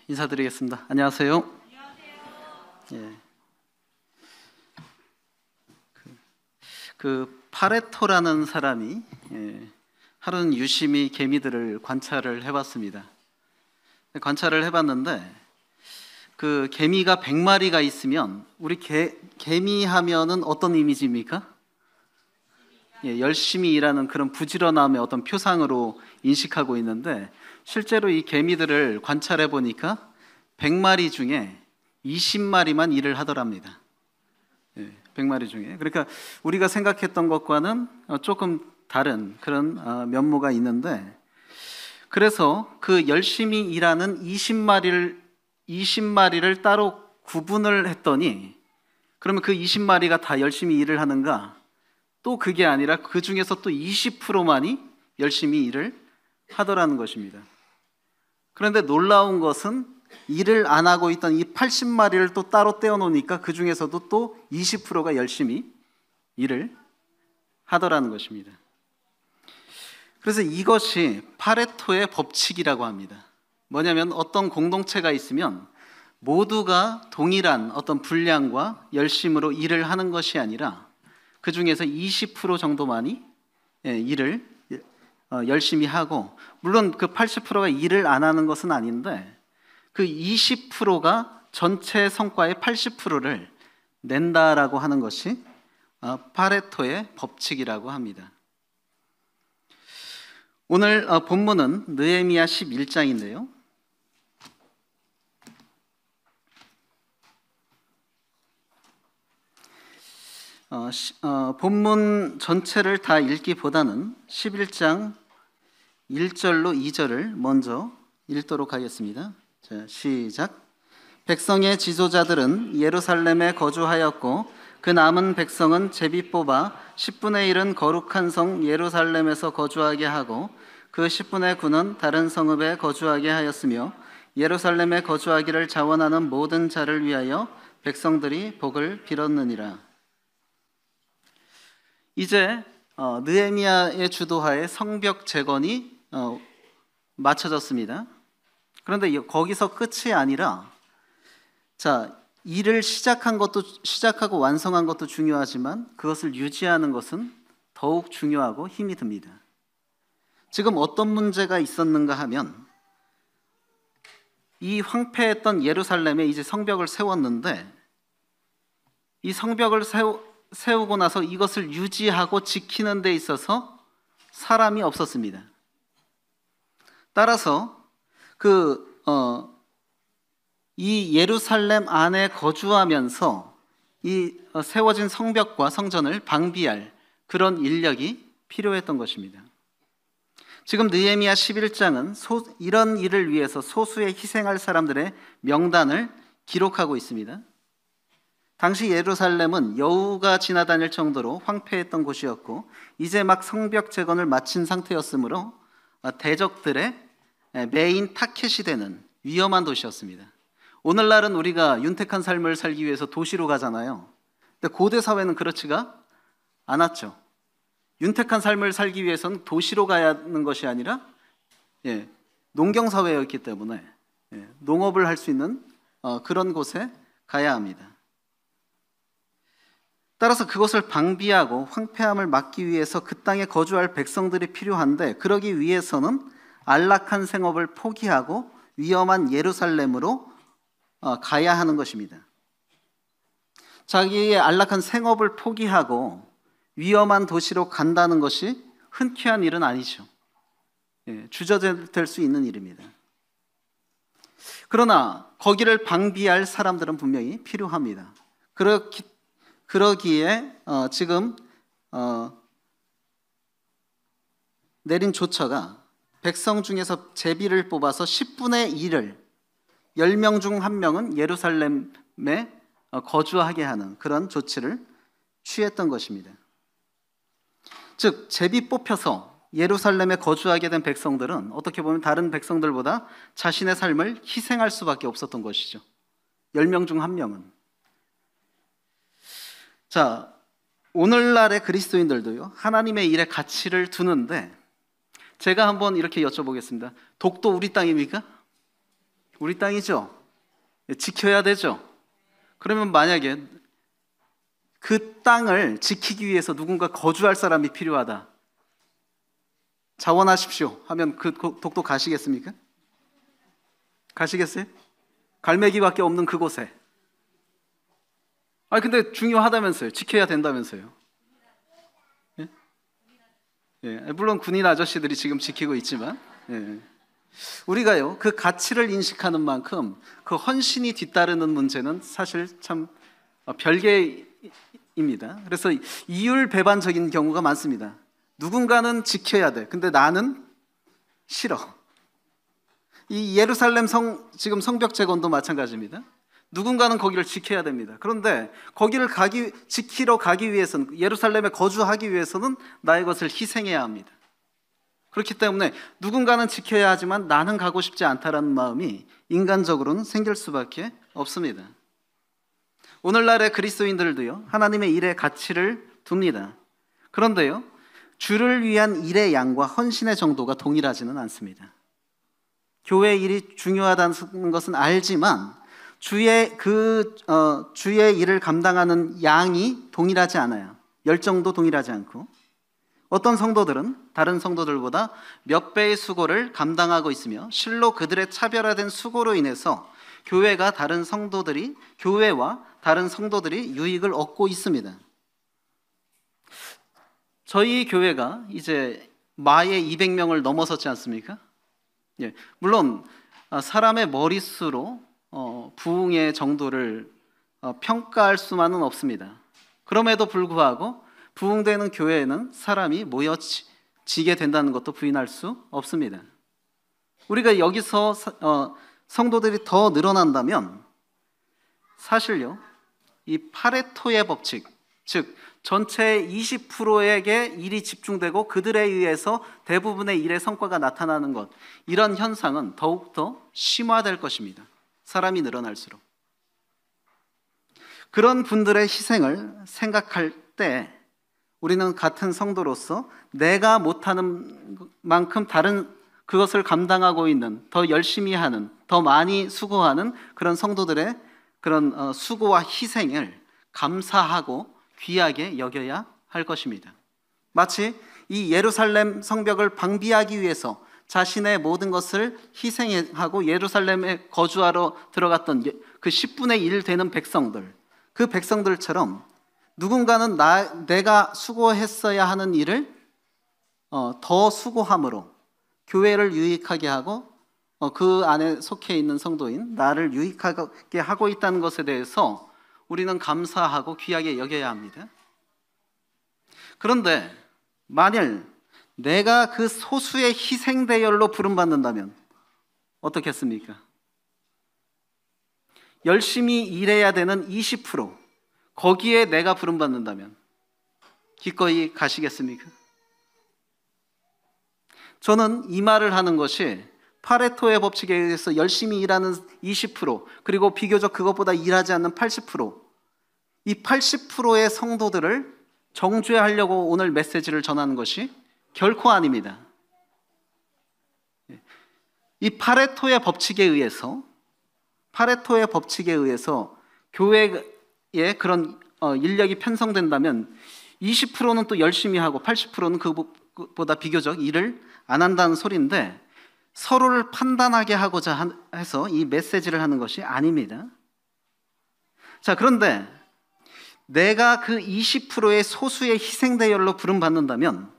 인사드리겠습니다. 안녕하세요. 예. 파레토라는 사람이 하루는 유심히 개미들을 관찰을 해봤습니다. 관찰을 해봤는데 그 개미가 100마리가 있으면 우리 개미 하면은 어떤 이미지입니까? 열심히 일하는 그런 부지런함의 어떤 표상으로 인식하고 있는데, 실제로 이 개미들을 관찰해 보니까 100마리 중에 20마리만 일을 하더랍니다. 100마리 중에. 그러니까 우리가 생각했던 것과는 조금 다른 그런 면모가 있는데, 그래서 그 열심히 일하는 20마리를 따로 구분을 했더니, 그러면 그 20마리가 다 열심히 일을 하는가? 또 그게 아니라 그 중에서 또 20%만이 열심히 일을 하더라는 것입니다. 그런데 놀라운 것은 일을 안 하고 있던 이 80마리를 또 따로 떼어놓으니까 그 중에서도 또 20%가 열심히 일을 하더라는 것입니다. 그래서 이것이 파레토의 법칙이라고 합니다. 뭐냐면 어떤 공동체가 있으면 모두가 동일한 어떤 분량과 열심으로 일을 하는 것이 아니라 그 중에서 20% 정도만이 일을 열심히 하고, 물론 그 80%가 일을 안 하는 것은 아닌데 그 20%가 전체 성과의 80%를 낸다라고 하는 것이 파레토의 법칙이라고 합니다. 오늘 본문은 느헤미야 11장인데요. 본문 전체를 다 읽기보다는 11장 1절로 2절을 먼저 읽도록 하겠습니다. 자, 시작. 백성의 지도자들은 예루살렘에 거주하였고 그 남은 백성은 제비 뽑아 10분의 1은 거룩한 성 예루살렘에서 거주하게 하고 그 10분의 9는 다른 성읍에 거주하게 하였으며, 예루살렘에 거주하기를 자원하는 모든 자를 위하여 백성들이 복을 빌었느니라. 이제 느헤미야의 주도하에 성벽 재건이 마쳐졌습니다. 그런데 거기서 끝이 아니라, 일을 시작하고 완성한 것도 중요하지만 그것을 유지하는 것은 더욱 중요하고 힘이 듭니다. 지금 어떤 문제가 있었는가 하면, 이 황폐했던 예루살렘에 이제 성벽을 세웠는데 이 성벽을 세우고 나서 이것을 유지하고 지키는 데 있어서 사람이 없었습니다. 따라서 이 예루살렘 안에 거주하면서 이 세워진 성벽과 성전을 방비할 그런 인력이 필요했던 것입니다. 지금 느헤미야 11장은 이런 일을 위해서 소수의 희생할 사람들의 명단을 기록하고 있습니다. 당시 예루살렘은 여우가 지나다닐 정도로 황폐했던 곳이었고 이제 막 성벽 재건을 마친 상태였으므로 대적들의 메인 타켓이 되는 위험한 도시였습니다. 오늘날은 우리가 윤택한 삶을 살기 위해서 도시로 가잖아요. 근데 고대 사회는 그렇지가 않았죠. 윤택한 삶을 살기 위해서는 도시로 가야 하는 것이 아니라 농경 사회였기 때문에 농업을 할 수 있는 그런 곳에 가야 합니다. 따라서 그것을 방비하고 황폐함을 막기 위해서 그 땅에 거주할 백성들이 필요한데, 그러기 위해서는 안락한 생업을 포기하고 위험한 예루살렘으로 가야 하는 것입니다. 자기의 안락한 생업을 포기하고 위험한 도시로 간다는 것이 흔쾌한 일은 아니죠. 주저될 수 있는 일입니다. 그러나 거기를 방비할 사람들은 분명히 필요합니다. 그러기에 지금 내린 조처가 백성 중에서 제비를 뽑아서 10분의 1을 10명 중 1명은 예루살렘에 거주하게 하는 그런 조치를 취했던 것입니다. 즉 제비 뽑혀서 예루살렘에 거주하게 된 백성들은 어떻게 보면 다른 백성들보다 자신의 삶을 희생할 수밖에 없었던 것이죠. 10명 중 1명은. 오늘날의 그리스도인들도요, 하나님의 일에 가치를 두는데, 제가 한번 이렇게 여쭤보겠습니다. 독도 우리 땅입니까? 우리 땅이죠. 지켜야 되죠. 그러면 만약에 그 땅을 지키기 위해서 누군가 거주할 사람이 필요하다. 자원하십시오 하면 그 독도 가시겠습니까? 가시겠어요? 갈매기밖에 없는 그곳에. 근데 중요하다면서요. 지켜야 된다면서요. 예? 예, 물론 군인 아저씨들이 지금 지키고 있지만, 예. 우리가요 그 가치를 인식하는 만큼 그 헌신이 뒤따르는 문제는 사실 참 별개입니다. 그래서 이율배반적인 경우가 많습니다. 누군가는 지켜야 돼. 근데 나는 싫어. 이 예루살렘 지금 성벽 재건도 마찬가지입니다. 누군가는 거기를 지켜야 됩니다. 그런데 거기를 지키러 가기 위해서는, 예루살렘에 거주하기 위해서는 나의 것을 희생해야 합니다. 그렇기 때문에 누군가는 지켜야 하지만 나는 가고 싶지 않다라는 마음이 인간적으로는 생길 수밖에 없습니다. 오늘날의 그리스도인들도요 하나님의 일에 가치를 둡니다. 그런데요 주를 위한 일의 양과 헌신의 정도가 동일하지는 않습니다. 교회 일이 중요하다는 것은 알지만 주의 일을 감당하는 양이 동일하지 않아요. 열정도 동일하지 않고, 어떤 성도들은 다른 성도들보다 몇 배의 수고를 감당하고 있으며 실로 그들의 차별화된 수고로 인해서 교회와 다른 성도들이 유익을 얻고 있습니다. 저희 교회가 이제 마에 200명을 넘어섰지 않습니까? 예, 물론 사람의 머릿수로 부흥의 정도를 평가할 수만은 없습니다. 그럼에도 불구하고 부흥되는 교회에는 사람이 모여지게 된다는 것도 부인할 수 없습니다. 우리가 여기서 성도들이 더 늘어난다면 사실요 이 파레토의 법칙, 즉 전체의 20%에게 일이 집중되고 그들에 의해서 대부분의 일의 성과가 나타나는 것, 이런 현상은 더욱더 심화될 것입니다. 사람이 늘어날수록. 그런 분들의 희생을 생각할 때 우리는 같은 성도로서 내가 못하는 만큼 다른 그것을 감당하고 있는, 더 열심히 하는, 더 많이 수고하는 그런 성도들의 그런 수고와 희생을 감사하고 귀하게 여겨야 할 것입니다. 마치 이 예루살렘 성벽을 방비하기 위해서 자신의 모든 것을 희생하고 예루살렘에 거주하러 들어갔던 그 10분의 1 되는 백성들, 그 백성들처럼 누군가는 내가 수고했어야 하는 일을 더 수고함으로 교회를 유익하게 하고 그 안에 속해 있는 성도인 나를 유익하게 하고 있다는 것에 대해서 우리는 감사하고 귀하게 여겨야 합니다. 그런데 만일 내가 그 소수의 희생대열로 부름받는다면 어떻겠습니까? 열심히 일해야 되는 20%, 거기에 내가 부름받는다면 기꺼이 가시겠습니까? 저는 이 말을 하는 것이 파레토의 법칙에 의해서 열심히 일하는 20%, 그리고 비교적 그것보다 일하지 않는 80%, 이 80%의 성도들을 정죄하려고 오늘 메시지를 전하는 것이 결코 아닙니다. 이 파레토의 법칙에 의해서 교회에 그런 인력이 편성된다면 20%는 또 열심히 하고 80%는 그보다 비교적 일을 안 한다는 소리인데, 서로를 판단하게 하고자 해서 이 메시지를 하는 것이 아닙니다. 자, 그런데 내가 그 20%의 소수의 희생대열로 부름받는다면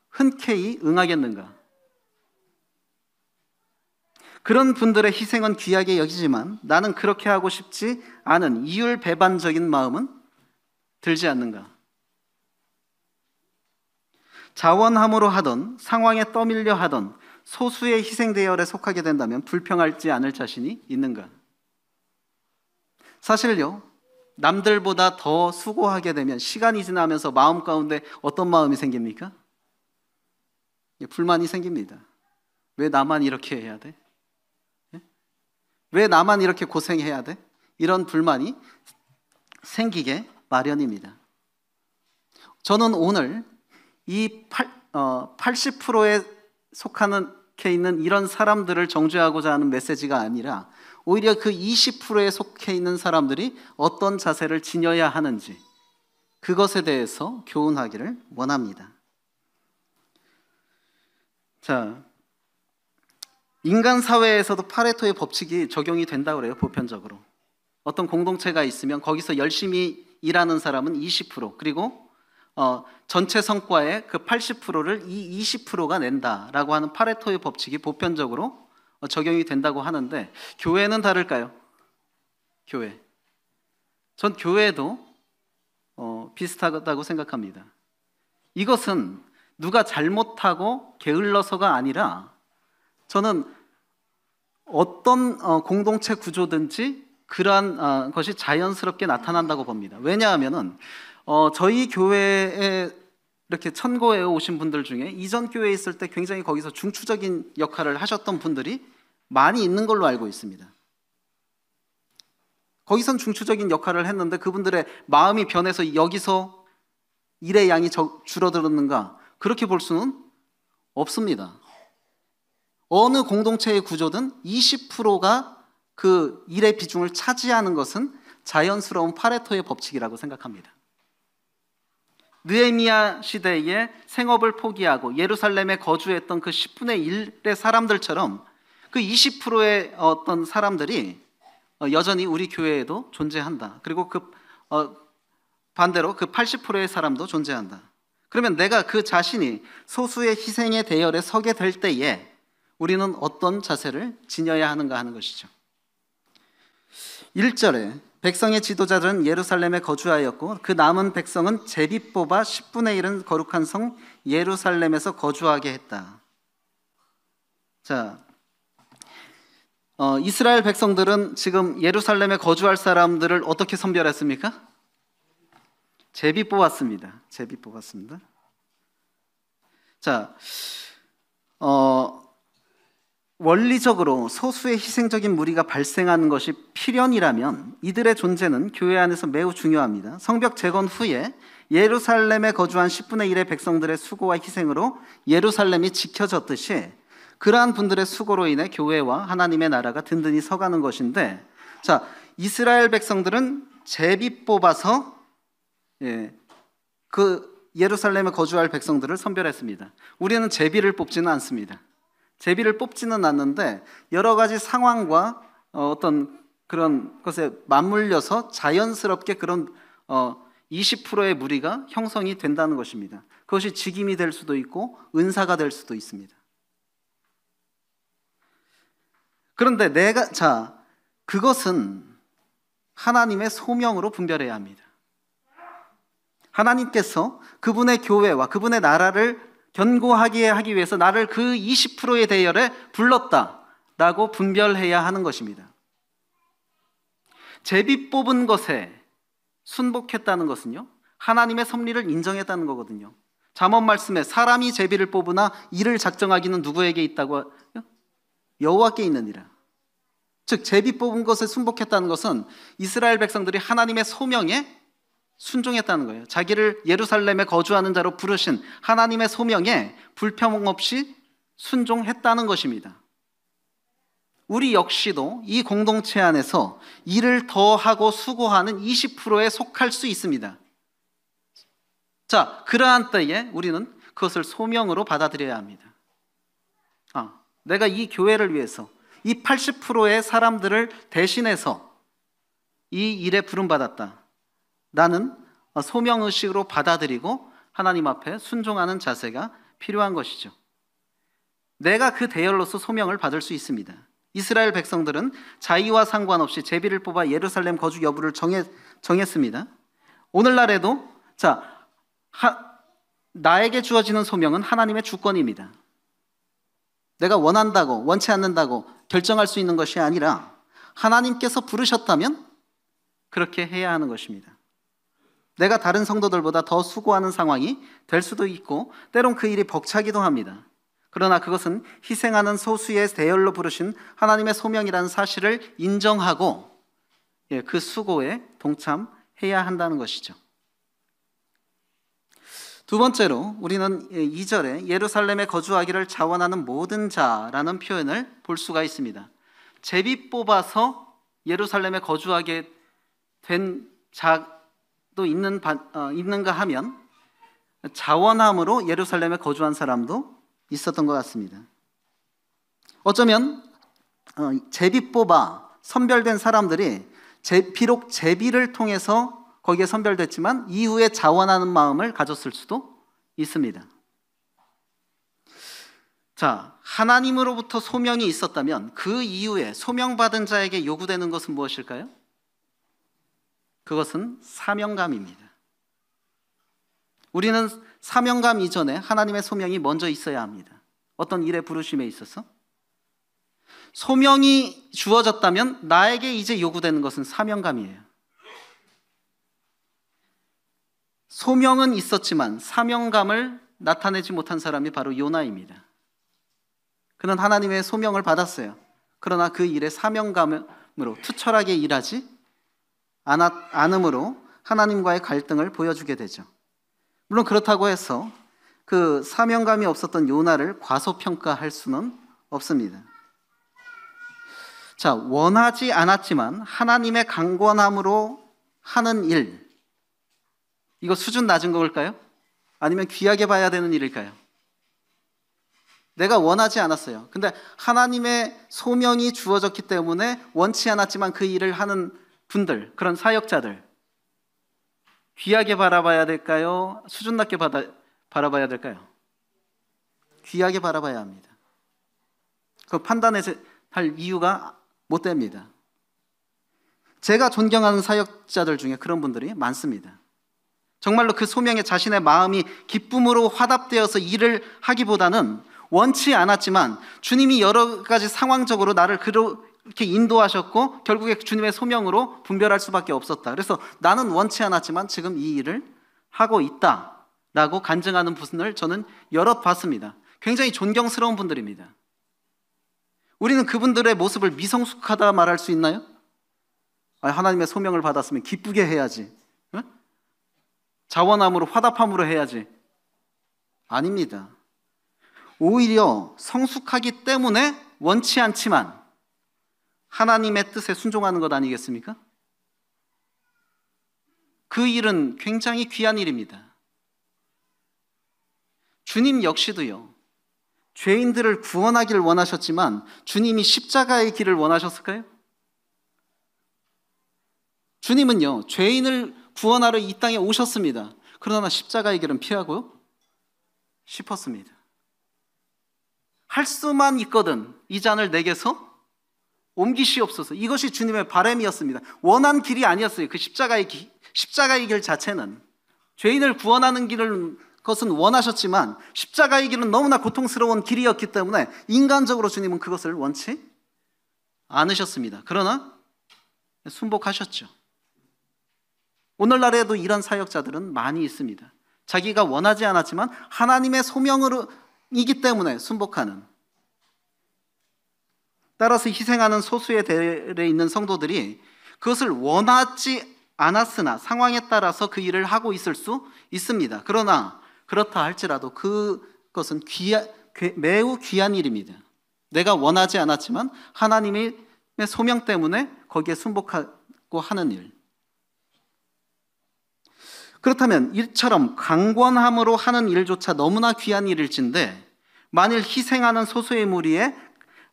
흔쾌히 응하겠는가? 그런 분들의 희생은 귀하게 여기지만 나는 그렇게 하고 싶지 않은 이율배반적인 마음은 들지 않는가? 자원함으로 하던, 상황에 떠밀려 하던 소수의 희생대열에 속하게 된다면 불평하지 않을 자신이 있는가? 사실요, 남들보다 더 수고하게 되면 시간이 지나면서 마음 가운데 어떤 마음이 생깁니까? 불만이 생깁니다. 왜 나만 이렇게 해야 돼? 왜 나만 이렇게 고생해야 돼? 이런 불만이 생기게 마련입니다. 저는 오늘 이 80%에 속하는 속해 있는 이런 사람들을 정죄하고자 하는 메시지가 아니라 오히려 그 20%에 속해 있는 사람들이 어떤 자세를 지녀야 하는지 그것에 대해서 교훈하기를 원합니다. 자, 인간 사회에서도 파레토의 법칙이 적용이 된다고 그래요. 보편적으로 어떤 공동체가 있으면 거기서 열심히 일하는 사람은 20%, 그리고 전체 성과의 그 80%를 이 20%가 낸다라고 하는 파레토의 법칙이 보편적으로 적용이 된다고 하는데, 교회는 다를까요? 교회. 전 교회도 비슷하다고 생각합니다. 이것은 누가 잘못하고 게을러서가 아니라 저는 어떤 공동체 구조든지 그러한 것이 자연스럽게 나타난다고 봅니다. 왜냐하면은 저희 교회에 이렇게 천고에 오신 분들 중에 이전 교회에 있을 때 굉장히 거기서 중추적인 역할을 하셨던 분들이 많이 있는 걸로 알고 있습니다. 거기선 중추적인 역할을 했는데 그분들의 마음이 변해서 여기서 일의 양이 줄어들었는가? 그렇게 볼 수는 없습니다. 어느 공동체의 구조든 20%가 그 일의 비중을 차지하는 것은 자연스러운 파레토의 법칙이라고 생각합니다. 느헤미야 시대에 생업을 포기하고 예루살렘에 거주했던 그 10분의 1의 사람들처럼 그 20%의 어떤 사람들이 여전히 우리 교회에도 존재한다. 그리고 그 반대로 그 80%의 사람도 존재한다. 그러면 내가 그 자신이 소수의 희생의 대열에 서게 될 때에 우리는 어떤 자세를 지녀야 하는가 하는 것이죠. 1절에 백성의 지도자들은 예루살렘에 거주하였고 그 남은 백성은 제비 뽑아 10분의 1은 거룩한 성 예루살렘에서 거주하게 했다. 자, 이스라엘 백성들은 지금 예루살렘에 거주할 사람들을 어떻게 선별했습니까? 제비 뽑았습니다. 제비 뽑았습니다. 자, 원리적으로 소수의 희생적인 무리가 발생하는 것이 필연이라면 이들의 존재는 교회 안에서 매우 중요합니다. 성벽 재건 후에 예루살렘에 거주한 10분의 1의 백성들의 수고와 희생으로 예루살렘이 지켜졌듯이 그러한 분들의 수고로 인해 교회와 하나님의 나라가 든든히 서가는 것인데, 자, 이스라엘 백성들은 제비 뽑아서 그 예루살렘에 거주할 백성들을 선별했습니다. 우리는 제비를 뽑지는 않습니다. 제비를 뽑지는 않는데 여러 가지 상황과 어떤 그런 것에 맞물려서 자연스럽게 그런 20%의 무리가 형성이 된다는 것입니다. 그것이 직임이 될 수도 있고 은사가 될 수도 있습니다. 그런데 그것은 하나님의 소명으로 분별해야 합니다. 하나님께서 그분의 교회와 그분의 나라를 견고하게 하기 위해서 나를 그 20%의 대열에 불렀다라고 분별해야 하는 것입니다. 제비 뽑은 것에 순복했다는 것은요, 하나님의 섭리를 인정했다는 거거든요. 잠언 말씀에 사람이 제비를 뽑으나 이를 작정하기는 누구에게 있다고 하요? 여호와께 있느니라. 즉 제비 뽑은 것에 순복했다는 것은 이스라엘 백성들이 하나님의 소명에 순종했다는 거예요. 자기를 예루살렘에 거주하는 자로 부르신 하나님의 소명에 불평 없이 순종했다는 것입니다. 우리 역시도 이 공동체 안에서 일을 더하고 수고하는 20%에 속할 수 있습니다. 자, 그러한 때에 우리는 그것을 소명으로 받아들여야 합니다. 내가 이 교회를 위해서 이 80%의 사람들을 대신해서 이 일에 부름받았다. 나는 소명의식으로 받아들이고 하나님 앞에 순종하는 자세가 필요한 것이죠. 내가 그 대열로서 소명을 받을 수 있습니다. 이스라엘 백성들은 자의와 상관없이 제비를 뽑아 예루살렘 거주 여부를 정했습니다. 오늘날에도 나에게 주어지는 소명은 하나님의 주권입니다. 내가 원한다고 원치 않는다고 결정할 수 있는 것이 아니라 하나님께서 부르셨다면 그렇게 해야 하는 것입니다. 내가 다른 성도들보다 더 수고하는 상황이 될 수도 있고 때론 그 일이 벅차기도 합니다. 그러나 그것은 희생하는 소수의 대열로 부르신 하나님의 소명이라는 사실을 인정하고 그 수고에 동참해야 한다는 것이죠. 두 번째로 우리는 2절에 예루살렘에 거주하기를 자원하는 모든 자라는 표현을 볼 수가 있습니다. 제비 뽑아서 예루살렘에 거주하게 된 자도 있는가 하면 자원함으로 예루살렘에 거주한 사람도 있었던 것 같습니다. 어쩌면 제비 뽑아 선별된 사람들이 비록 제비를 통해서 거기에 선별됐지만 이후에 자원하는 마음을 가졌을 수도 있습니다. 자, 하나님으로부터 소명이 있었다면 그 이후에 소명받은 자에게 요구되는 것은 무엇일까요? 그것은 사명감입니다. 우리는 사명감 이전에 하나님의 소명이 먼저 있어야 합니다. 어떤 일의 부르심에 있어서 소명이 주어졌다면 나에게 이제 요구되는 것은 사명감이에요. 소명은 있었지만 사명감을 나타내지 못한 사람이 바로 요나입니다. 그는 하나님의 소명을 받았어요. 그러나 그 일에 사명감으로 투철하게 일하지 않음으로 하나님과의 갈등을 보여주게 되죠. 물론 그렇다고 해서 그 사명감이 없었던 요나를 과소평가할 수는 없습니다. 자, 원하지 않았지만 하나님의 강권함으로 하는 일, 이거 수준 낮은 걸까요? 아니면 귀하게 봐야 되는 일일까요? 내가 원하지 않았어요. 근데 하나님의 소명이 주어졌기 때문에 원치 않았지만 그 일을 하는 분들, 그런 사역자들, 귀하게 바라봐야 될까요? 수준 낮게 바라봐야 될까요? 귀하게 바라봐야 합니다. 그 판단할 이유가 못 됩니다. 제가 존경하는 사역자들 중에 그런 분들이 많습니다. 정말로 그 소명에 자신의 마음이 기쁨으로 화답되어서 일을 하기보다는 원치 않았지만 주님이 여러 가지 상황적으로 나를 그렇게 인도하셨고 결국에 주님의 소명으로 분별할 수밖에 없었다. 그래서 나는 원치 않았지만 지금 이 일을 하고 있다라고 간증하는 분을 저는 여럿 봤습니다. 굉장히 존경스러운 분들입니다. 우리는 그분들의 모습을 미성숙하다 말할 수 있나요? 하나님의 소명을 받았으면 기쁘게 해야지, 자원함으로 화답함으로 해야지. 아닙니다. 오히려 성숙하기 때문에 원치 않지만 하나님의 뜻에 순종하는 것 아니겠습니까? 그 일은 굉장히 귀한 일입니다. 주님 역시도요, 죄인들을 구원하기를 원하셨지만 주님이 십자가의 길을 원하셨을까요? 주님은요, 죄인을 구원하러 이 땅에 오셨습니다. 그러나 십자가의 길은 피하고 싶었습니다. 할 수만 있거든 이 잔을 내게서 옮기시옵소서. 이것이 주님의 바람이었습니다. 원한 길이 아니었어요. 그 십자가의 길 자체는 죄인을 구원하는 것은 원하셨지만 십자가의 길은 너무나 고통스러운 길이었기 때문에 인간적으로 주님은 그것을 원치 않으셨습니다. 그러나 순복하셨죠. 오늘날에도 이런 사역자들은 많이 있습니다. 자기가 원하지 않았지만 하나님의 소명이기 때문에 순복하는, 따라서 희생하는 소수의 대열에 있는 성도들이 그것을 원하지 않았으나 상황에 따라서 그 일을 하고 있을 수 있습니다. 그러나 그렇다 할지라도 그것은 매우 귀한 일입니다. 내가 원하지 않았지만 하나님의 소명 때문에 거기에 순복하고 하는 일. 그렇다면 이처럼 강권함으로 하는 일조차 너무나 귀한 일일진데 만일 희생하는 소수의 무리에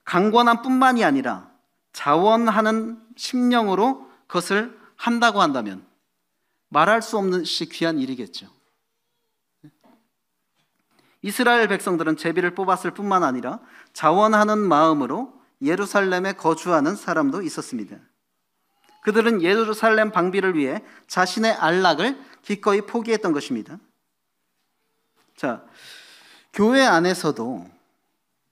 강권함뿐만이 아니라 자원하는 심령으로 그것을 한다고 한다면 말할 수 없는 시 귀한 일이겠죠. 이스라엘 백성들은 제비를 뽑았을 뿐만 아니라 자원하는 마음으로 예루살렘에 거주하는 사람도 있었습니다. 그들은 예루살렘 방비를 위해 자신의 안락을 기꺼이 포기했던 것입니다. 자, 교회 안에서도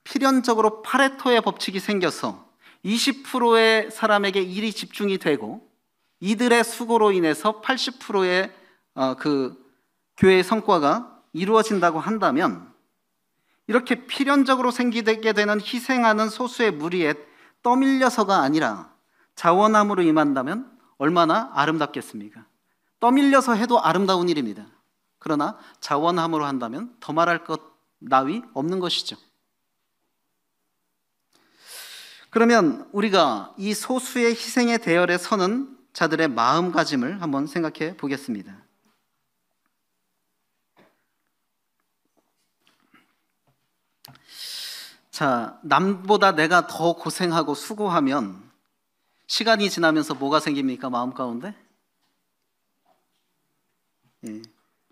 필연적으로 파레토의 법칙이 생겨서 20%의 사람에게 일이 집중이 되고 이들의 수고로 인해서 80%의 그 교회의 성과가 이루어진다고 한다면 이렇게 필연적으로 생기게 되는 희생하는 소수의 무리에 떠밀려서가 아니라 자원함으로 임한다면 얼마나 아름답겠습니까? 떠밀려서 해도 아름다운 일입니다. 그러나 자원함으로 한다면 더 말할 것 나위 없는 것이죠. 그러면 우리가 이 소수의 희생의 대열에 서는 자들의 마음가짐을 한번 생각해 보겠습니다. 자, 남보다 내가 더 고생하고 수고하면 시간이 지나면서 뭐가 생깁니까? 마음 가운데? 예,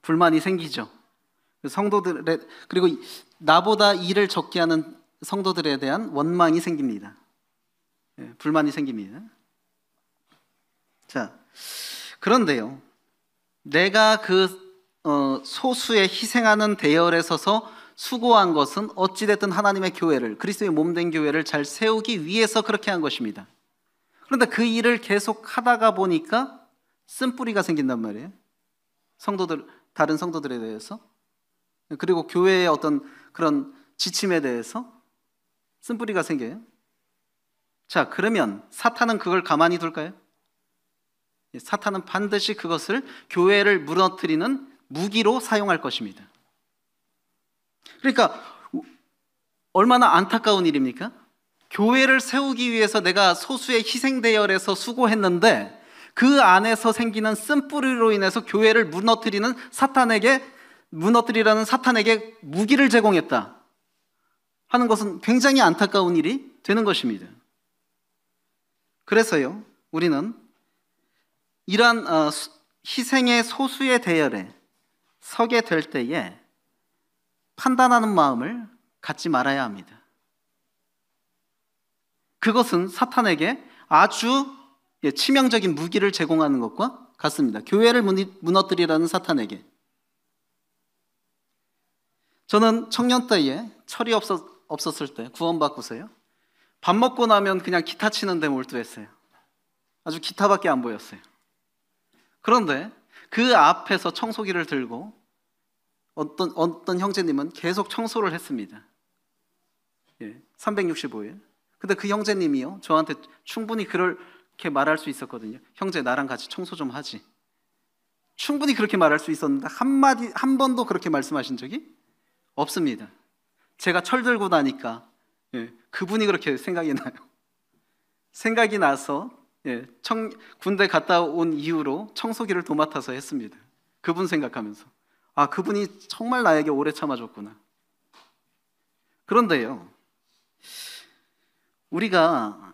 불만이 생기죠. 성도들의, 그리고 나보다 일을 적게 하는 성도들에 대한 원망이 생깁니다. 예, 불만이 생깁니다. 자, 그런데요, 내가 소수의 희생하는 대열에 서서 수고한 것은 어찌됐든 하나님의 교회를, 그리스도의 몸된 교회를 잘 세우기 위해서 그렇게 한 것입니다. 그런데 그 일을 계속 하다가 보니까 쓴뿌리가 생긴단 말이에요. 다른 성도들에 대해서, 그리고 교회의 어떤 그런 지침에 대해서 쓴뿌리가 생겨요. 자, 그러면 사탄은 그걸 가만히 둘까요? 사탄은 반드시 그것을 교회를 무너뜨리는 무기로 사용할 것입니다. 그러니까 얼마나 안타까운 일입니까? 교회를 세우기 위해서 내가 소수의 희생 대열에서 수고했는데 그 안에서 생기는 쓴뿌리로 인해서 교회를 무너뜨리라는 사탄에게 무기를 제공했다 하는 것은 굉장히 안타까운 일이 되는 것입니다. 그래서요, 우리는 이러한 희생의 소수의 대열에 서게 될 때에 판단하는 마음을 갖지 말아야 합니다. 그것은 사탄에게 아주 치명적인 무기를 제공하는 것과 같습니다. 교회를 무너뜨리라는 사탄에게. 저는 청년 때에 철이 없었을 때 구원받고서요, 밥 먹고 나면 그냥 기타 치는 데 몰두했어요. 아주 기타밖에 안 보였어요. 그런데 그 앞에서 청소기를 들고 어떤 형제님은 계속 청소를 했습니다. 365일. 근데 그 형제님이요, 저한테 충분히 그렇게 말할 수 있었거든요. 형제, 나랑 같이 청소 좀 하지. 충분히 그렇게 말할 수 있었는데 한 번도 그렇게 말씀하신 적이 없습니다. 제가 철 들고 나니까 그분이 그렇게 생각이 나요. 생각이 나서 군대 갔다 온 이후로 청소기를 도맡아서 했습니다. 그분 생각하면서 그분이 정말 나에게 오래 참아줬구나. 그런데요, 우리가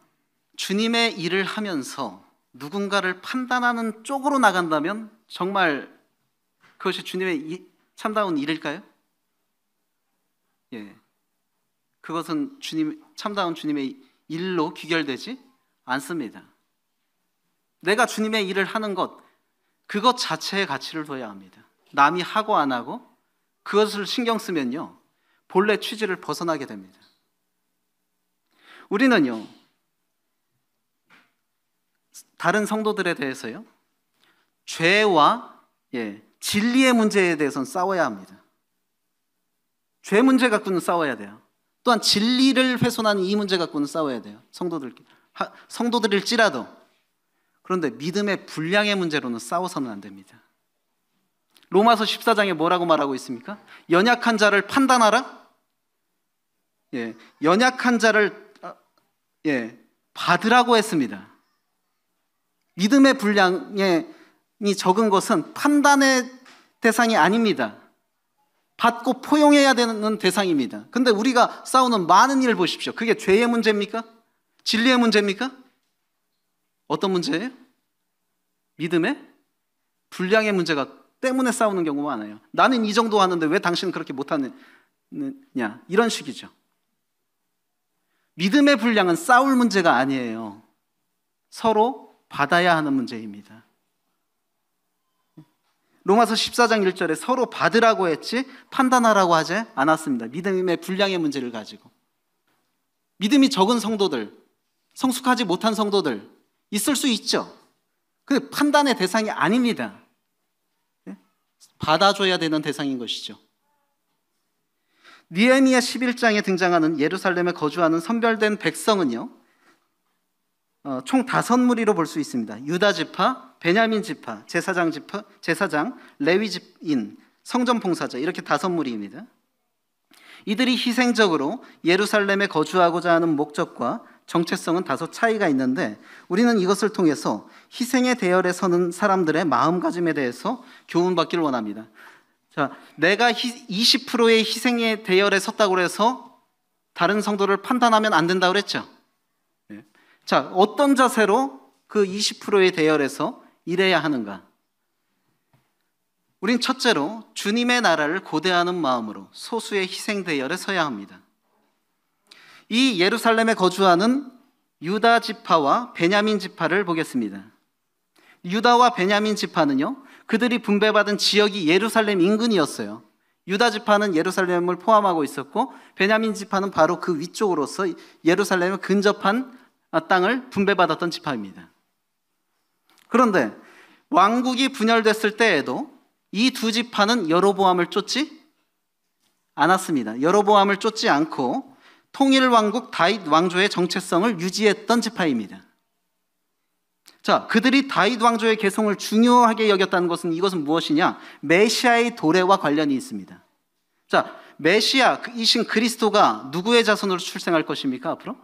주님의 일을 하면서 누군가를 판단하는 쪽으로 나간다면 정말 그것이 주님의 참다운 일일까요? 그것은 참다운 주님의 일로 귀결되지 않습니다. 내가 주님의 일을 하는 것, 그것 자체에 가치를 둬야 합니다. 남이 하고 안 하고 그것을 신경 쓰면요, 본래 취지를 벗어나게 됩니다. 우리는요, 다른 성도들에 대해서요, 죄와 진리의 문제에 대해서는 싸워야 합니다. 죄 문제 갖고는 싸워야 돼요. 또한 진리를 훼손하는 이 문제 갖고는 싸워야 돼요. 성도들일지라도. 그런데 믿음의 분량의 문제로는 싸워서는 안 됩니다. 로마서 14장에 뭐라고 말하고 있습니까? 연약한 자를 판단하라? 연약한 자를 받으라고 했습니다. 믿음의 분량이 적은 것은 판단의 대상이 아닙니다. 받고 포용해야 되는 대상입니다. 근데 우리가 싸우는 많은 일을 보십시오. 그게 죄의 문제입니까? 진리의 문제입니까? 어떤 문제예요? 믿음의 분량의 문제가 때문에 싸우는 경우가 많아요. 나는 이 정도 하는데 왜 당신은 그렇게 못하느냐, 이런 식이죠. 믿음의 분량은 싸울 문제가 아니에요. 서로 받아야 하는 문제입니다. 로마서 14장 1절에 서로 받으라고 했지 판단하라고 하지 않았습니다. 믿음의 분량의 문제를 가지고. 믿음이 적은 성도들, 성숙하지 못한 성도들 있을 수 있죠. 근데 판단의 대상이 아닙니다. 받아줘야 되는 대상인 것이죠. 느헤미야 11장에 등장하는 예루살렘에 거주하는 선별된 백성은요, 총 5무리로 볼 수 있습니다. 유다 지파, 베냐민 지파, 제사장, 레위 집인, 성전 봉사자, 이렇게 5무리입니다. 이들이 희생적으로 예루살렘에 거주하고자 하는 목적과 정체성은 다소 차이가 있는데 우리는 이것을 통해서 희생의 대열에 서는 사람들의 마음가짐에 대해서 교훈받기를 원합니다. 자, 내가 20%의 희생의 대열에 섰다고 해서 다른 성도를 판단하면 안 된다고 그랬죠. 자, 어떤 자세로 그 20%의 대열에서 일해야 하는가? 우린 첫째로 주님의 나라를 고대하는 마음으로 소수의 희생 대열에 서야 합니다. 이 예루살렘에 거주하는 유다 지파와 베냐민 지파를 보겠습니다. 유다와 베냐민 지파는요, 그들이 분배받은 지역이 예루살렘 인근이었어요. 유다 지파는 예루살렘을 포함하고 있었고 베냐민 지파는 바로 그 위쪽으로서 예루살렘에 근접한 땅을 분배받았던 지파입니다. 그런데 왕국이 분열됐을 때에도 이 두 지파는 여로보암을 쫓지 않았습니다. 여로보암을 쫓지 않고 통일 왕국 다윗 왕조의 정체성을 유지했던 지파입니다. 자, 그들이 다윗 왕조의 계승을 중요하게 여겼다는 것은 이것은 무엇이냐? 메시아의 도래와 관련이 있습니다. 자, 메시아이신 그리스도가 누구의 자손으로 출생할 것입니까? 앞으로?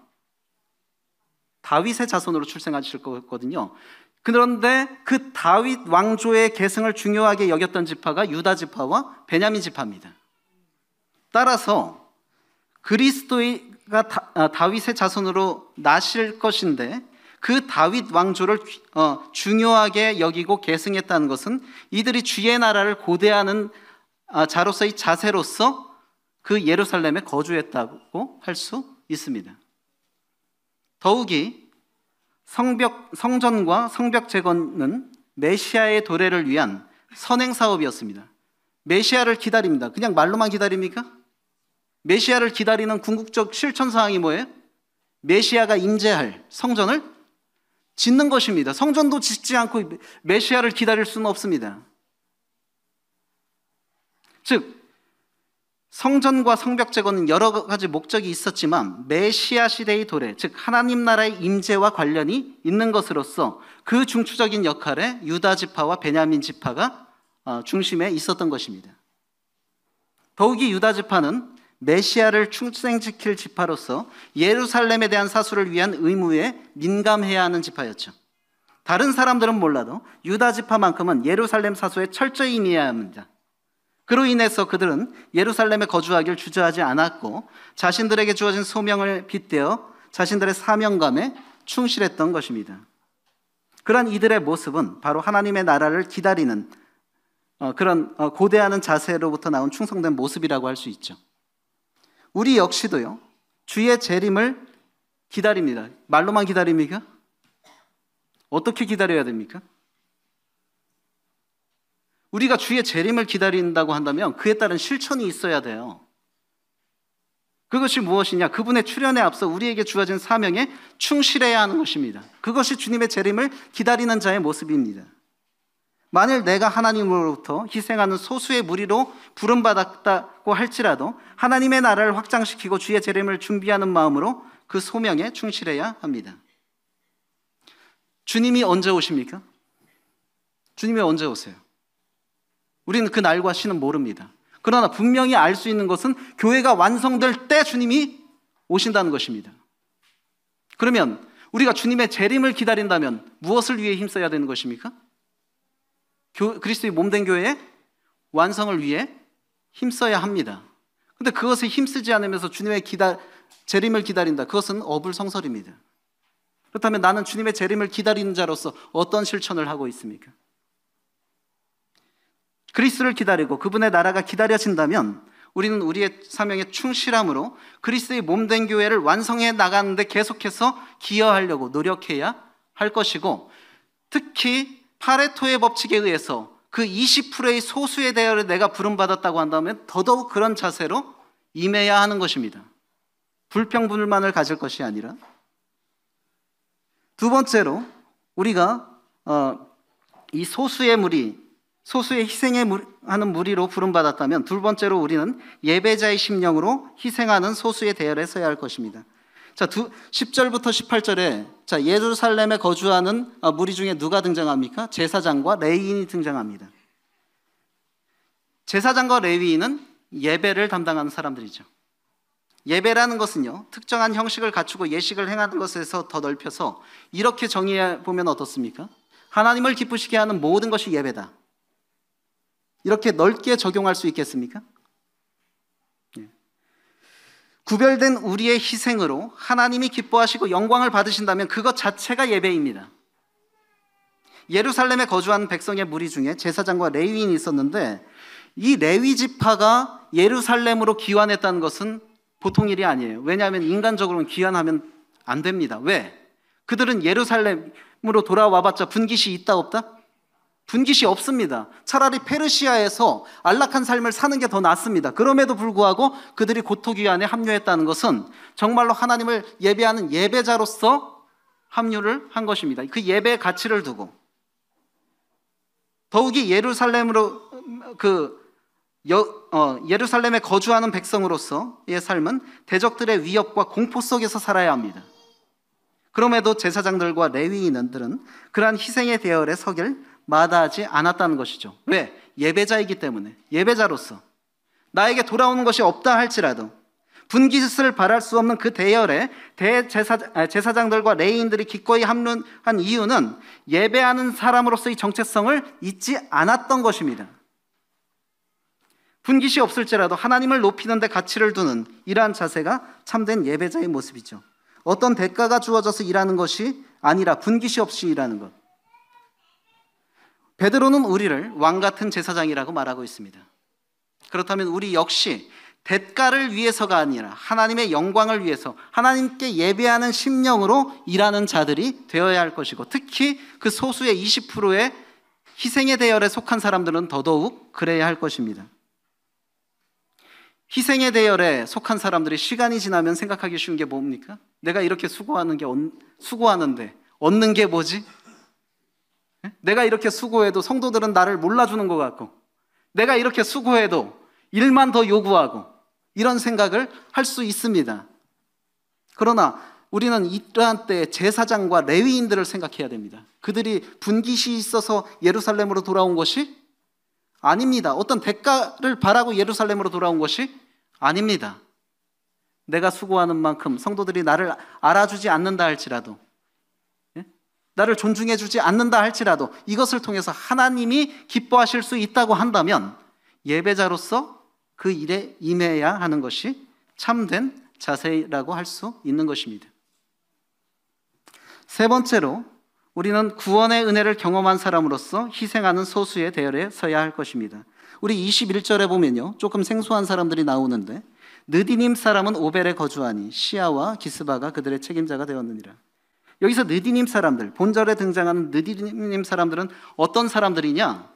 다윗의 자손으로 출생하실 거거든요. 그런데 그 다윗 왕조의 계승을 중요하게 여겼던 지파가 유다 지파와 베냐민 지파입니다. 따라서 그리스도가 다윗의 자손으로 나실 것인데 그 다윗 왕조를 중요하게 여기고 계승했다는 것은 이들이 주의 나라를 고대하는 자로서의 자세로서 그 예루살렘에 거주했다고 할 수 있습니다. 더욱이 성전과 성벽 재건은 메시아의 도래를 위한 선행 사업이었습니다. 메시아를 기다립니다. 그냥 말로만 기다립니까? 메시아를 기다리는 궁극적 실천 사항이 뭐예요? 메시아가 임재할 성전을 짓는 것입니다. 성전도 짓지 않고 메시아를 기다릴 수는 없습니다. 즉 성전과 성벽 재건은 여러 가지 목적이 있었지만 메시아 시대의 도래, 즉 하나님 나라의 임재와 관련이 있는 것으로서 그 중추적인 역할에 유다 지파와 베냐민 지파가 중심에 있었던 것입니다. 더욱이 유다 지파는 메시아를 출생시킬 지파로서 예루살렘에 대한 사수를 위한 의무에 민감해야 하는 지파였죠. 다른 사람들은 몰라도 유다 지파만큼은 예루살렘 사수에 철저히 임해야 합니다. 그로 인해서 그들은 예루살렘에 거주하길 주저하지 않았고 자신들에게 주어진 소명을 빗대어 자신들의 사명감에 충실했던 것입니다. 그런 이들의 모습은 바로 하나님의 나라를 기다리는 그런 고대하는 자세로부터 나온 충성된 모습이라고 할 수 있죠. 우리 역시도요, 주의 재림을 기다립니다. 말로만 기다립니까? 어떻게 기다려야 됩니까? 우리가 주의 재림을 기다린다고 한다면 그에 따른 실천이 있어야 돼요. 그것이 무엇이냐? 그분의 출현에 앞서 우리에게 주어진 사명에 충실해야 하는 것입니다. 그것이 주님의 재림을 기다리는 자의 모습입니다. 만일 내가 하나님으로부터 희생하는 소수의 무리로 부름받았다고 할지라도 하나님의 나라를 확장시키고 주의 재림을 준비하는 마음으로 그 소명에 충실해야 합니다. 주님이 언제 오십니까? 주님이 언제 오세요? 우리는 그 날과 시는 모릅니다. 그러나 분명히 알 수 있는 것은 교회가 완성될 때 주님이 오신다는 것입니다. 그러면 우리가 주님의 재림을 기다린다면 무엇을 위해 힘써야 되는 것입니까? 그리스도의 몸된 교회의 완성을 위해 힘써야 합니다. 그런데 그것에 힘쓰지 않으면서 주님의 재림을 기다린다. 그것은 어불성설입니다. 그렇다면 나는 주님의 재림을 기다리는 자로서 어떤 실천을 하고 있습니까? 그리스도를 기다리고 그분의 나라가 기다려진다면 우리는 우리의 사명에 충실함으로 그리스도의 몸된 교회를 완성해 나가는데 계속해서 기여하려고 노력해야 할 것이고, 특히 파레토의 법칙에 의해서 그 20%의 소수의 대열에 내가 부름받았다고 한다면 더더욱 그런 자세로 임해야 하는 것입니다. 불평불만을 가질 것이 아니라. 두 번째로 우리가 이 소수의 희생에 하는 무리로 부름받았다면 두 번째로 우리는 예배자의 심령으로 희생하는 소수의 대열에 서야 할 것입니다. 자, 10절부터 18절에 예루살렘에 거주하는 무리 중에 누가 등장합니까? 제사장과 레위인이 등장합니다. 제사장과 레위인은 예배를 담당하는 사람들이죠. 예배라는 것은요, 특정한 형식을 갖추고 예식을 행하는 것에서 더 넓혀서 이렇게 정의해 보면 어떻습니까? 하나님을 기쁘시게 하는 모든 것이 예배다. 이렇게 넓게 적용할 수 있겠습니까? 구별된 우리의 희생으로 하나님이 기뻐하시고 영광을 받으신다면 그것 자체가 예배입니다. 예루살렘에 거주하는 백성의 무리 중에 제사장과 레위인이 있었는데, 이 레위 지파가 예루살렘으로 귀환했다는 것은 보통 일이 아니에요. 왜냐하면 인간적으로는 귀환하면 안 됩니다. 왜? 그들은 예루살렘으로 돌아와봤자 분깃이 있다 없다? 분깃이 없습니다. 차라리 페르시아에서 안락한 삶을 사는 게 더 낫습니다. 그럼에도 불구하고 그들이 고토귀환에 합류했다는 것은 정말로 하나님을 예배하는 예배자로서 합류를 한 것입니다. 그 예배의 가치를 두고, 더욱이 예루살렘에 거주하는 백성으로서의 삶은 대적들의 위협과 공포 속에서 살아야 합니다. 그럼에도 제사장들과 레위인들은 그러한 희생의 대열에 서길 마다하지 않았다는 것이죠. 왜? 예배자이기 때문에. 예배자로서 나에게 돌아오는 것이 없다 할지라도 분깃을 바랄 수 없는 그 대열에 제사장들과 레위인들이 기꺼이 합류한 이유는 예배하는 사람으로서의 정체성을 잊지 않았던 것입니다. 분깃이 없을지라도 하나님을 높이는 데 가치를 두는 이러한 자세가 참된 예배자의 모습이죠. 어떤 대가가 주어져서 일하는 것이 아니라 분깃이 없이 일하는 것. 베드로는 우리를 왕같은 제사장이라고 말하고 있습니다. 그렇다면 우리 역시 대가를 위해서가 아니라 하나님의 영광을 위해서 하나님께 예배하는 심령으로 일하는 자들이 되어야 할 것이고, 특히 그 소수의 20%의 희생의 대열에 속한 사람들은 더더욱 그래야 할 것입니다. 희생의 대열에 속한 사람들이 시간이 지나면 생각하기 쉬운 게 뭡니까? 내가 이렇게 수고하는데 얻는 게 뭐지? 내가 이렇게 수고해도 성도들은 나를 몰라주는 것 같고, 내가 이렇게 수고해도 일만 더 요구하고, 이런 생각을 할 수 있습니다. 그러나 우리는 이러한 때에 제사장과 레위인들을 생각해야 됩니다. 그들이 분깃이 있어서 예루살렘으로 돌아온 것이 아닙니다. 어떤 대가를 바라고 예루살렘으로 돌아온 것이 아닙니다. 내가 수고하는 만큼 성도들이 나를 알아주지 않는다 할지라도, 나를 존중해 주지 않는다 할지라도 이것을 통해서 하나님이 기뻐하실 수 있다고 한다면 예배자로서 그 일에 임해야 하는 것이 참된 자세라고 할 수 있는 것입니다. 세 번째로, 우리는 구원의 은혜를 경험한 사람으로서 희생하는 소수의 대열에 서야 할 것입니다. 우리 21절에 보면요, 조금 생소한 사람들이 나오는데, 느디님 사람은 오벨에 거주하니 시아와 기스바가 그들의 책임자가 되었느니라. 여기서 느디님 사람들, 본절에 등장하는 느디님 사람들은 어떤 사람들이냐?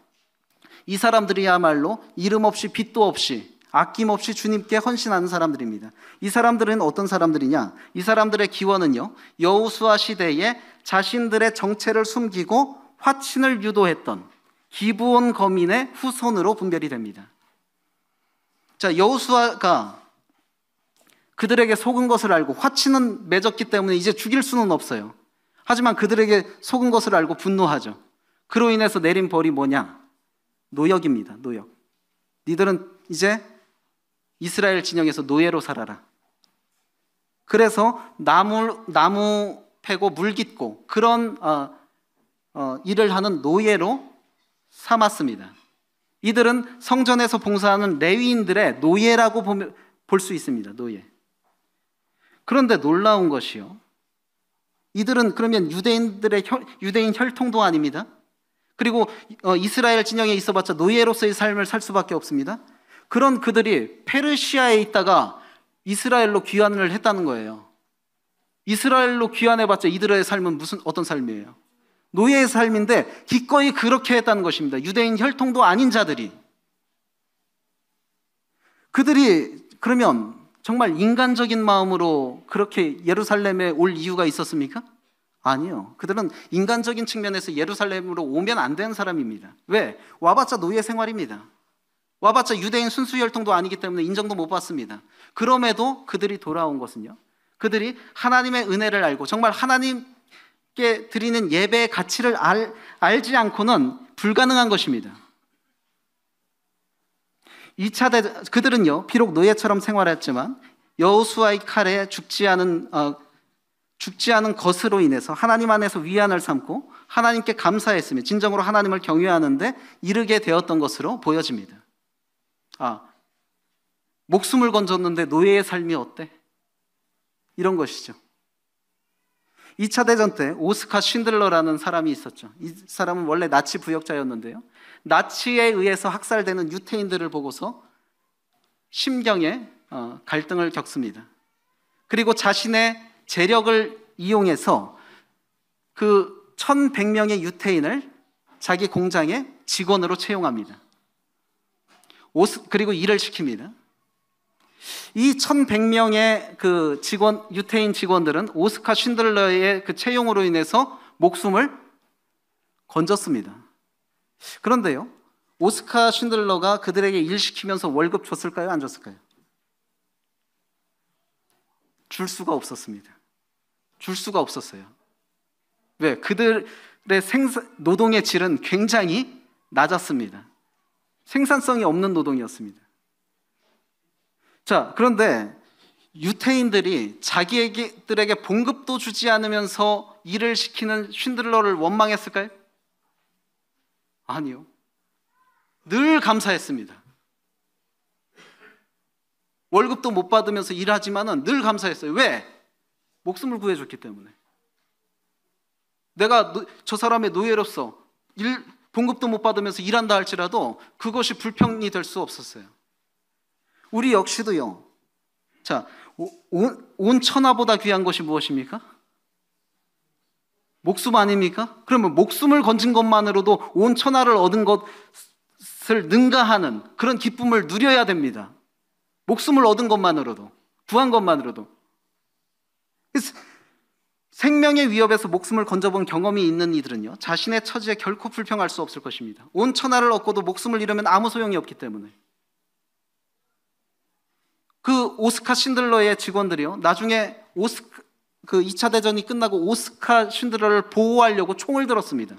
이 사람들이야말로 이름 없이 빚도 없이 아낌없이 주님께 헌신하는 사람들입니다. 이 사람들은 어떤 사람들이냐? 이 사람들의 기원은요, 여호수아 시대에 자신들의 정체를 숨기고 화친을 유도했던 기브온 거민의 후손으로 분별이 됩니다. 자, 여호수아가 그들에게 속은 것을 알고, 화친은 맺었기 때문에 이제 죽일 수는 없어요. 하지만 그들에게 속은 것을 알고 분노하죠. 그로 인해서 내린 벌이 뭐냐? 노역입니다. 노역. 니들은 이제 이스라엘 진영에서 노예로 살아라. 그래서 나무 패고 물 깃고 그런 일을 하는 노예로 삼았습니다. 이들은 성전에서 봉사하는 레위인들의 노예라고 볼 수 있습니다. 노예. 그런데 놀라운 것이요, 이들은 그러면 유대인 혈통도 아닙니다. 그리고 이스라엘 진영에 있어봤자 노예로서의 삶을 살 수밖에 없습니다. 그런 그들이 페르시아에 있다가 이스라엘로 귀환을 했다는 거예요. 이스라엘로 귀환해봤자 이들의 삶은 어떤 삶이에요? 노예의 삶인데 기꺼이 그렇게 했다는 것입니다. 유대인 혈통도 아닌 자들이. 그들이 그러면 정말 인간적인 마음으로 그렇게 예루살렘에 올 이유가 있었습니까? 아니요. 그들은 인간적인 측면에서 예루살렘으로 오면 안 되는 사람입니다. 왜? 와봤자 노예 생활입니다. 와봤자 유대인 순수 혈통도 아니기 때문에 인정도 못 받습니다. 그럼에도 그들이 돌아온 것은요, 그들이 하나님의 은혜를 알고 정말 하나님께 드리는 예배의 가치를 알지 않고는 불가능한 것입니다. 그들은요 비록 노예처럼 생활했지만 여호수아의 칼에 죽지 않은 것으로 인해서 하나님 안에서 위안을 삼고 하나님께 감사했으며 진정으로 하나님을 경외하는데 이르게 되었던 것으로 보여집니다. 목숨을 건졌는데 노예의 삶이 어때? 이런 것이죠. 2차 대전 때 오스카 쉰들러라는 사람이 있었죠. 이 사람은 원래 나치 부역자였는데요. 나치에 의해서 학살되는 유태인들을 보고서 심경에 갈등을 겪습니다. 그리고 자신의 재력을 이용해서 그 1100명의 유태인을 자기 공장의 직원으로 채용합니다. 그리고 일을 시킵니다. 이 1100명의 그 유태인 직원들은 오스카 쉰들러의 그 채용으로 인해서 목숨을 건졌습니다. 그런데요, 오스카 쉰들러가 그들에게 일 시키면서 월급 줬을까요? 안 줬을까요? 줄 수가 없었습니다. 줄 수가 없었어요. 왜? 그들의 노동의 질은 굉장히 낮았습니다. 생산성이 없는 노동이었습니다. 자, 그런데 유태인들이 자기들에게 봉급도 주지 않으면서 일을 시키는 쉰들러를 원망했을까요? 아니요. 늘 감사했습니다. 월급도 못 받으면서 일하지만은 늘 감사했어요. 왜? 목숨을 구해줬기 때문에. 내가 저 사람의 노예로서 봉급도 못 받으면서 일한다 할지라도 그것이 불평이 될 수 없었어요. 우리 역시도요. 자, 온 천하보다 귀한 것이 무엇입니까? 목숨 아닙니까? 그러면 목숨을 건진 것만으로도 온 천하를 얻은 것을 능가하는 그런 기쁨을 누려야 됩니다. 목숨을 얻은 것만으로도, 구한 것만으로도. 생명의 위협에서 목숨을 건져본 경험이 있는 이들은요, 자신의 처지에 결코 불평할 수 없을 것입니다. 온 천하를 얻고도 목숨을 잃으면 아무 소용이 없기 때문에. 그 오스카 쉰들러의 직원들이요, 나중에 그 2차 대전이 끝나고 오스카 쉰들러를 보호하려고 총을 들었습니다.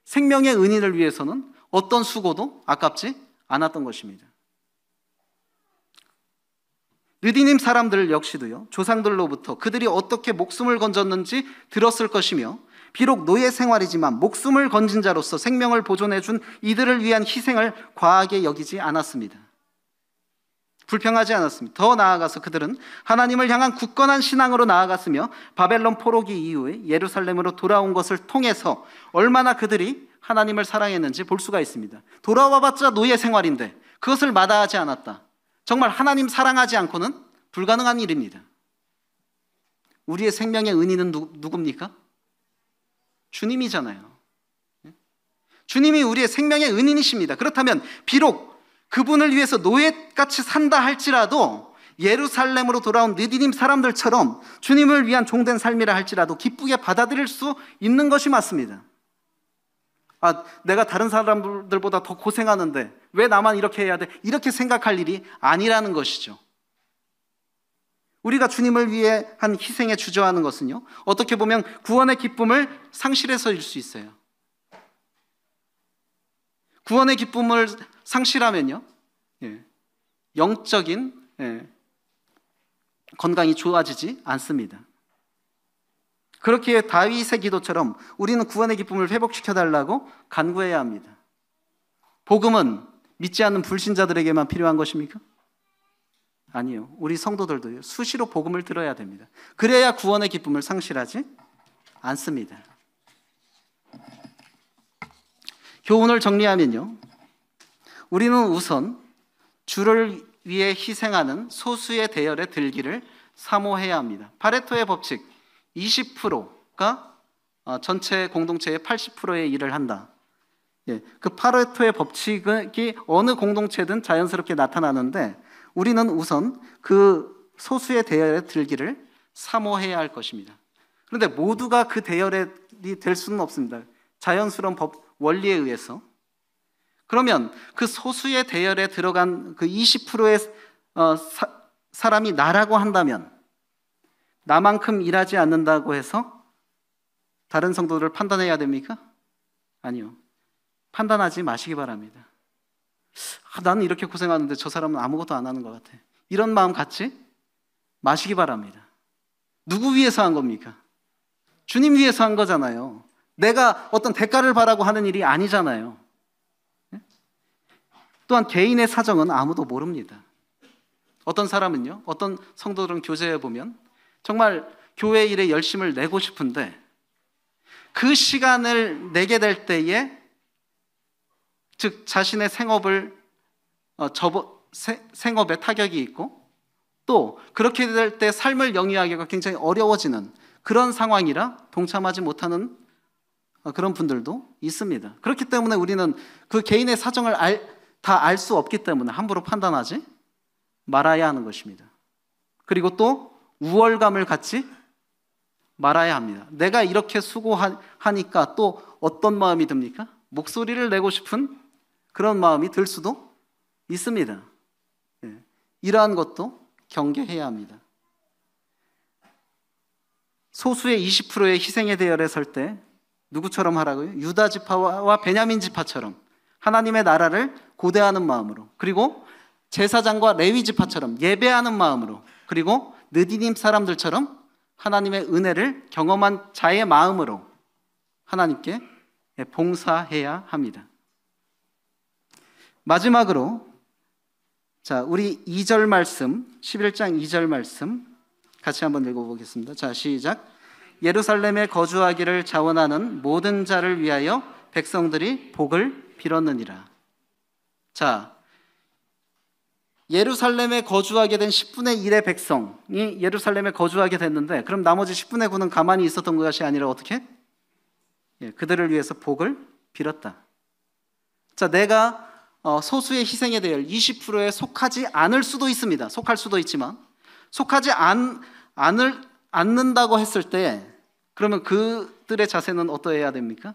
생명의 은인을 위해서는 어떤 수고도 아깝지 않았던 것입니다. 느디님 사람들 역시도요, 조상들로부터 그들이 어떻게 목숨을 건졌는지 들었을 것이며, 비록 노예 생활이지만 목숨을 건진 자로서 생명을 보존해준 이들을 위한 희생을 과하게 여기지 않았습니다. 불평하지 않았습니다. 더 나아가서 그들은 하나님을 향한 굳건한 신앙으로 나아갔으며 바벨론 포로기 이후에 예루살렘으로 돌아온 것을 통해서 얼마나 그들이 하나님을 사랑했는지 볼 수가 있습니다. 돌아와봤자 노예 생활인데 그것을 마다하지 않았다. 정말 하나님 사랑하지 않고는 불가능한 일입니다. 우리의 생명의 은인은 누굽니까? 주님이잖아요. 주님이 우리의 생명의 은인이십니다. 그렇다면 비록 그분을 위해서 노예같이 산다 할지라도 예루살렘으로 돌아온 느디님 사람들처럼 주님을 위한 종된 삶이라 할지라도 기쁘게 받아들일 수 있는 것이 맞습니다. 내가 다른 사람들보다 더 고생하는데 왜 나만 이렇게 해야 돼? 이렇게 생각할 일이 아니라는 것이죠. 우리가 주님을 위해 한 희생에 주저하는 것은요, 어떻게 보면 구원의 기쁨을 상실해서일 수 있어요. 구원의 기쁨을 상실하면요, 영적인 건강이 좋아지지 않습니다. 그렇기에 다윗의 기도처럼 우리는 구원의 기쁨을 회복시켜달라고 간구해야 합니다. 복음은 믿지 않는 불신자들에게만 필요한 것입니까? 아니요. 우리 성도들도 수시로 복음을 들어야 됩니다. 그래야 구원의 기쁨을 상실하지 않습니다. 교훈을 정리하면요, 우리는 우선 주를 위해 희생하는 소수의 대열에 들기를 사모해야 합니다. 파레토의 법칙, 20%가 전체 공동체의 80%의 일을 한다. 그 파레토의 법칙이 어느 공동체든 자연스럽게 나타나는데 우리는 우선 그 소수의 대열에 들기를 사모해야 할 것입니다. 그런데 모두가 그 대열이 될 수는 없습니다. 자연스러운 법 원리에 의해서. 그러면 그 소수의 대열에 들어간 그 20%의 사람이 나라고 한다면 나만큼 일하지 않는다고 해서 다른 성도들을 판단해야 됩니까? 아니요. 판단하지 마시기 바랍니다. 나는 이렇게 고생하는데 저 사람은 아무것도 안 하는 것 같아. 이런 마음 갖지 마시기 바랍니다. 누구 위해서 한 겁니까? 주님 위해서 한 거잖아요. 내가 어떤 대가를 바라고 하는 일이 아니잖아요. 또한 개인의 사정은 아무도 모릅니다. 어떤 사람은요, 어떤 성도들은 교제해 보면 정말 교회 일에 열심을 내고 싶은데 그 시간을 내게 될 때에, 즉 자신의 생업에 타격이 있고 또 그렇게 될 때 삶을 영위하기가 굉장히 어려워지는 그런 상황이라 동참하지 못하는 그런 분들도 있습니다. 그렇기 때문에 우리는 그 개인의 사정을 다 알 수 없기 때문에 함부로 판단하지 말아야 하는 것입니다. 그리고 또 우월감을 갖지 말아야 합니다. 내가 이렇게 수고하니까 또 어떤 마음이 듭니까? 목소리를 내고 싶은 그런 마음이 들 수도 있습니다. 이러한 것도 경계해야 합니다. 소수의 20%의 희생의 대열에 설 때 누구처럼 하라고요? 유다 지파와 베냐민 지파처럼 하나님의 나라를 고대하는 마음으로, 그리고 제사장과 레위 지파처럼 예배하는 마음으로, 그리고 느디님 사람들처럼 하나님의 은혜를 경험한 자의 마음으로 하나님께 봉사해야 합니다. 마지막으로 우리 2절 말씀, 11장 2절 말씀 같이 한번 읽어보겠습니다. 자, 시작. 예루살렘에 거주하기를 자원하는 모든 자를 위하여 백성들이 복을 빌었느니라. 자, 예루살렘에 거주하게 된 10분의 1의 백성이 예루살렘에 거주하게 됐는데, 그럼 나머지 10분의 9는 가만히 있었던 것이 아니라 어떻게? 그들을 위해서 복을 빌었다. 자, 내가 소수의 희생에 대해 20%에 속하지 않을 수도 있습니다. 속할 수도 있지만 속하지 않는다고 했을 때 그러면 그들의 자세는 어떠해야 됩니까?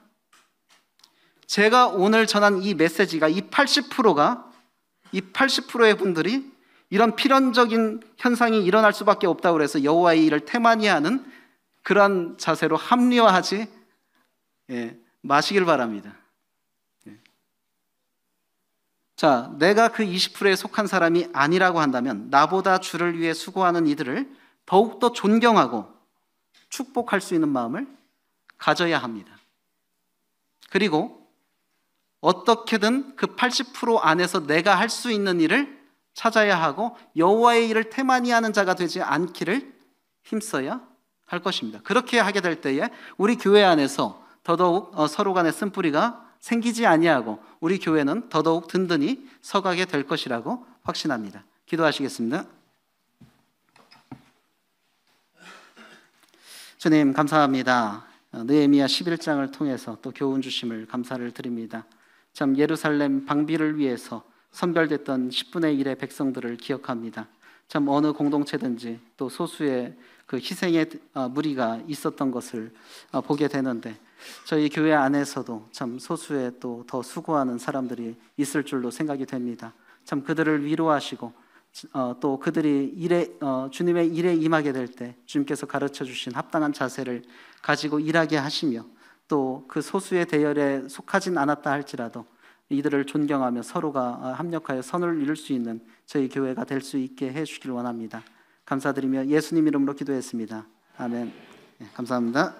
제가 오늘 전한 이 메시지가 이 80%의 분들이 이런 필연적인 현상이 일어날 수밖에 없다고 해서 여호와의 일을 태만히 하는 그런 자세로 합리화하지 마시길 바랍니다. 자, 내가 그 20%에 속한 사람이 아니라고 한다면 나보다 주를 위해 수고하는 이들을 더욱더 존경하고 축복할 수 있는 마음을 가져야 합니다. 그리고 어떻게든 그 80% 안에서 내가 할 수 있는 일을 찾아야 하고 여호와의 일을 태만히 하는 자가 되지 않기를 힘써야 할 것입니다. 그렇게 하게 될 때에 우리 교회 안에서 더더욱 서로 간의 쓴뿌리가 생기지 아니하고 우리 교회는 더더욱 든든히 서가게 될 것이라고 확신합니다. 기도하시겠습니다. 주님, 감사합니다. 느헤미야 11장을 통해서 또 교훈 주심을 감사를 드립니다. 참 예루살렘 방비를 위해서 선별됐던 10분의 1의 백성들을 기억합니다. 참 어느 공동체든지 또 소수의 그 희생의 무리가 있었던 것을 보게 되는데, 저희 교회 안에서도 참 소수의 또 더 수고하는 사람들이 있을 줄로 생각이 됩니다. 참 그들을 위로하시고 또 그들이 주님의 일에 임하게 될 때 주님께서 가르쳐 주신 합당한 자세를 가지고 일하게 하시며, 또 그 소수의 대열에 속하진 않았다 할지라도 이들을 존경하며 서로가 합력하여 선을 이룰 수 있는 저희 교회가 될 수 있게 해주시길 원합니다. 감사드리며 예수님 이름으로 기도했습니다. 아멘. 감사합니다.